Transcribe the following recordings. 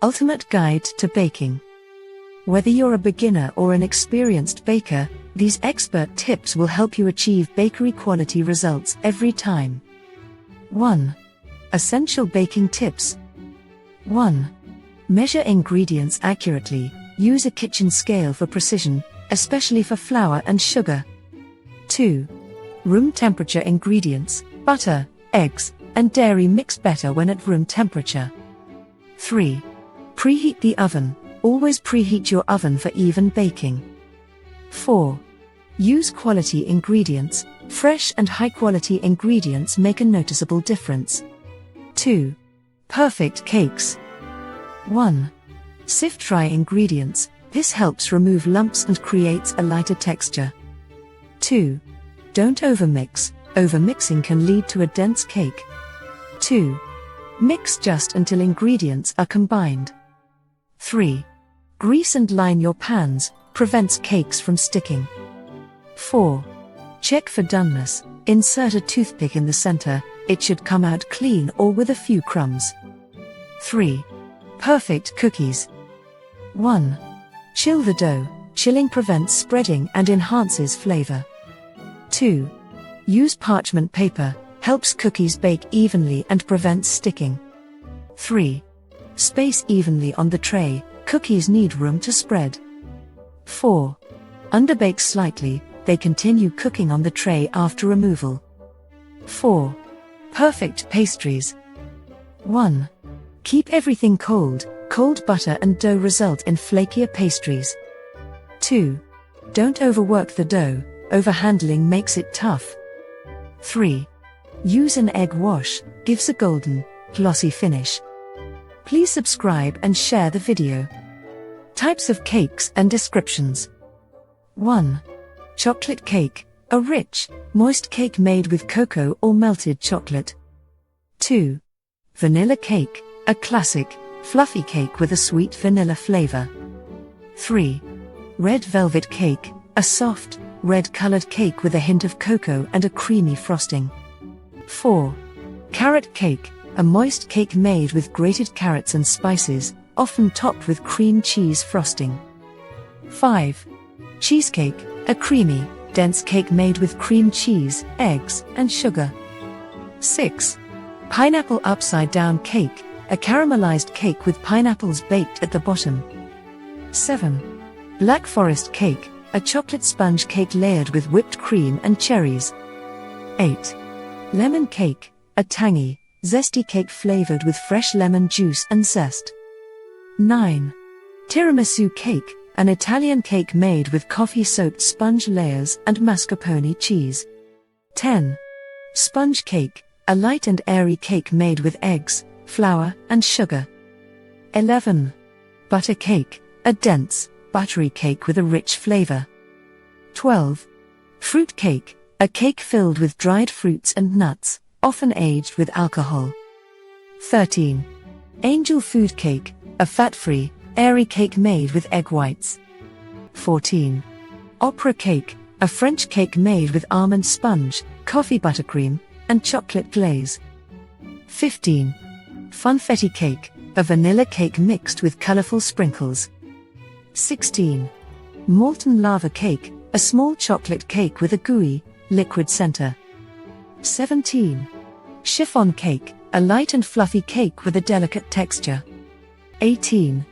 Ultimate Guide to Baking. Whether you're a beginner or an experienced baker, these expert tips will help you achieve bakery quality results every time. 1. Essential baking tips. 1. Measure ingredients accurately. Use a kitchen scale for precision, especially for flour and sugar. 2. Room temperature ingredients. Butter, eggs, and dairy mix better when at room temperature. 3. Preheat the oven. Always preheat your oven for even baking. 4. Use quality ingredients. Fresh and high-quality ingredients make a noticeable difference. 2. Perfect cakes. 1. Sift dry ingredients. This helps remove lumps and creates a lighter texture. 2. Don't overmix. Overmixing can lead to a dense cake. 2. Mix just until ingredients are combined. 3. Grease and line your pans. Prevents cakes from sticking. 4. Check for doneness. Insert a toothpick in the center. It should come out clean or with a few crumbs. 3. Perfect cookies. 1. Chill the dough. Chilling prevents spreading and enhances flavor. 2. Use parchment paper. Helps cookies bake evenly and prevents sticking. 3. Space evenly on the tray. Cookies need room to spread. 4. Underbake slightly. They continue cooking on the tray after removal. 4. Perfect pastries. 1. Keep everything cold. Cold butter and dough result in flakier pastries. 2. Don't overwork the dough. Overhandling makes it tough. 3. Use an egg wash. Gives a golden, glossy finish. Please subscribe and share the video. Types of cakes and descriptions. 1. Chocolate cake. A rich, moist cake made with cocoa or melted chocolate. 2. Vanilla cake. A classic, fluffy cake with a sweet vanilla flavor. 3. Red velvet cake. A soft, red-colored cake with a hint of cocoa and a creamy frosting. 4. Carrot cake. A moist cake made with grated carrots and spices, often topped with cream cheese frosting. 5. Cheesecake. A creamy, dense cake made with cream cheese, eggs, and sugar. 6. Pineapple upside-down cake. A caramelized cake with pineapples baked at the bottom. 7. Black forest cake. A chocolate sponge cake layered with whipped cream and cherries. 8. Lemon cake. A tangy, zesty cake flavored with fresh lemon juice and zest. 9. Tiramisu cake. An Italian cake made with coffee-soaked sponge layers and mascarpone cheese. 10. Sponge cake. A light and airy cake made with eggs, flour, and sugar. 11. Butter cake. A dense, buttery cake with a rich flavor. 12. Fruit cake. A cake filled with dried fruits and nuts, often aged with alcohol. 13. Angel food cake. A fat-free, airy cake made with egg whites. 14. Opera cake. A French cake made with almond sponge, coffee buttercream, and chocolate glaze. 15. Funfetti cake. A vanilla cake mixed with colorful sprinkles. 16. Molten lava cake. A small chocolate cake with a gooey, liquid center. 17. Chiffon cake. A light and fluffy cake with a delicate texture. 18.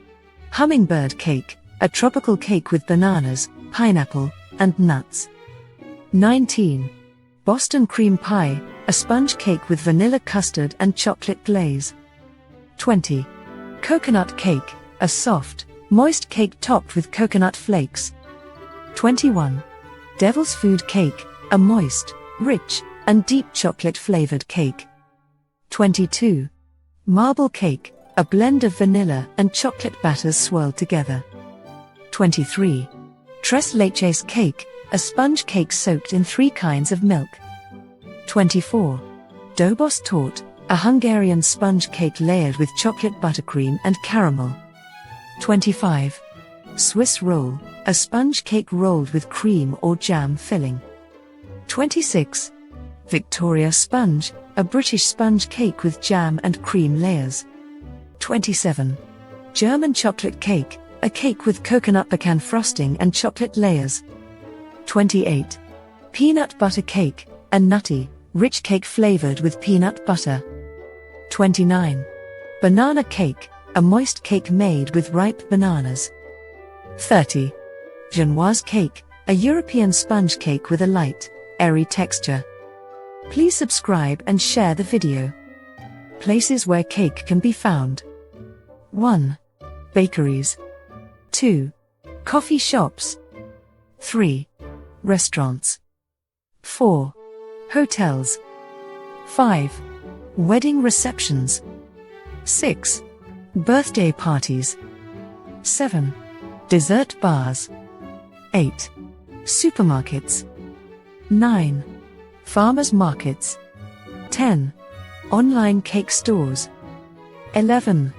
Hummingbird cake. A tropical cake with bananas, pineapple, and nuts. 19. Boston cream pie. A sponge cake with vanilla custard and chocolate glaze. 20. Coconut cake. A soft, moist cake topped with coconut flakes. 21. Devil's food cake. A moist, rich, and deep chocolate-flavored cake. 22. Marble cake. A blend of vanilla and chocolate batters swirled together. 23. Tres leches cake. A sponge cake soaked in 3 kinds of milk. 24. Dobos tort. A Hungarian sponge cake layered with chocolate buttercream and caramel. 25. Swiss roll. A sponge cake rolled with cream or jam filling. 26. Victoria sponge. A British sponge cake with jam and cream layers. 27. German chocolate cake, a cake with coconut pecan frosting and chocolate layers. 28. Peanut butter cake, a nutty, rich cake flavored with peanut butter. 29. Banana cake, a moist cake made with ripe bananas. 30. Genoise cake, a European sponge cake with a light, airy texture. Please subscribe and share the video. Places where cake can be found. 1. Bakeries. 2. Coffee shops. 3. Restaurants. 4. Hotels. 5. Wedding receptions. 6. Birthday parties. 7. Dessert bars. 8. Supermarkets. 9. Farmers markets. 10. Online cake stores. 11.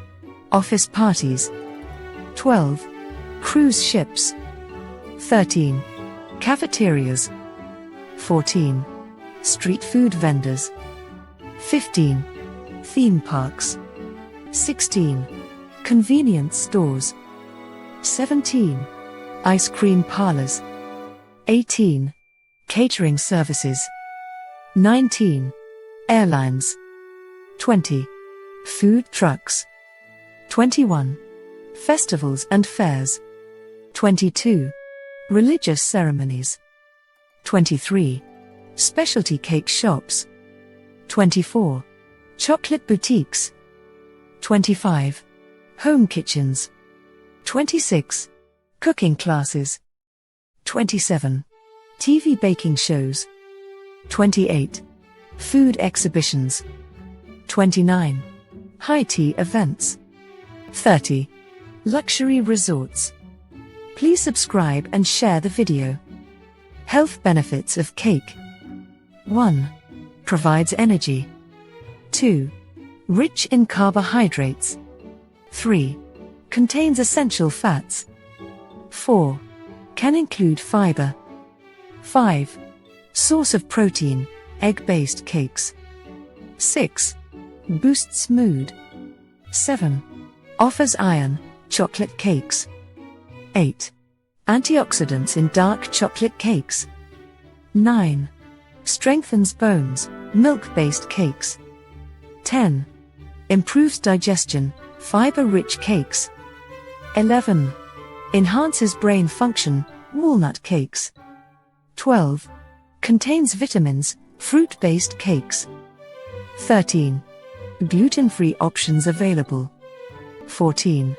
Office parties. 12. Cruise ships. 13. Cafeterias. 14. Street food vendors. 15. Theme parks. 16. Convenience stores. 17. Ice cream parlors. 18. Catering services. 19. Airlines. 20. Food trucks. 21. Festivals and fairs. 22. Religious ceremonies. 23. Specialty cake shops. 24. Chocolate boutiques. 25. Home kitchens. 26. Cooking classes. 27. TV baking shows. 28. Food exhibitions. 29. High tea events. 30. Luxury resorts. Please subscribe and share the video. Health benefits of cake. 1. Provides energy. 2. Rich in carbohydrates. 3. Contains essential fats. 4. Can include fiber. 5. Source of protein, egg-based cakes. 6. Boosts mood. 7. Offers iron, chocolate cakes. 8. Antioxidants in dark chocolate cakes. 9. Strengthens bones, milk-based cakes. 10. Improves digestion, fiber-rich cakes. 11. Enhances brain function, walnut cakes. 12. Contains vitamins, fruit-based cakes. 13. Gluten-free options available. 14.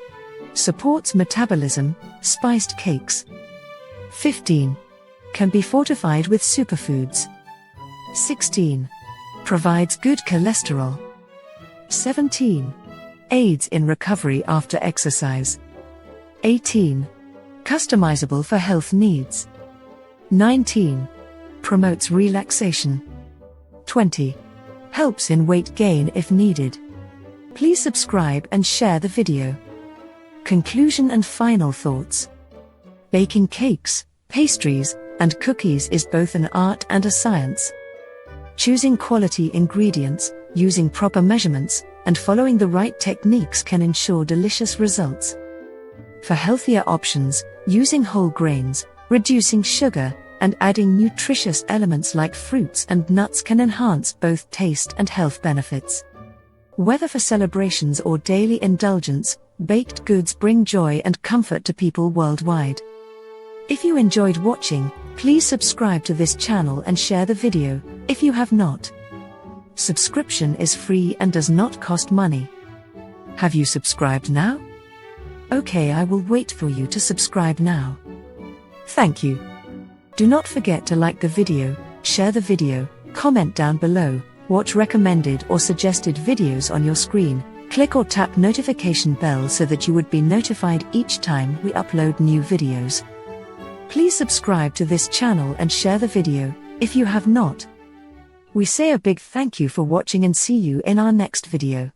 Supports metabolism, spiced cakes. 15. Can be fortified with superfoods. 16. Provides good cholesterol. 17. Aids in recovery after exercise. 18. Customizable for health needs. 19. Promotes relaxation. 20. Helps in weight gain if needed. Please subscribe and share the video. Conclusion and final thoughts. Baking cakes, pastries, and cookies is both an art and a science. Choosing quality ingredients, using proper measurements, and following the right techniques can ensure delicious results. For healthier options, using whole grains, reducing sugar, and adding nutritious elements like fruits and nuts can enhance both taste and health benefits. Whether for celebrations or daily indulgence, baked goods bring joy and comfort to people worldwide. If you enjoyed watching, please subscribe to this channel and share the video, if you have not. Subscription is free and does not cost money. Have you subscribed now? Okay, I will wait for you to subscribe now. Thank you. Do not forget to like the video, share the video, comment down below, watch recommended or suggested videos on your screen, click or tap notification bell so that you would be notified each time we upload new videos. Please subscribe to this channel and share the video, if you have not. We say a big thank you for watching and see you in our next video.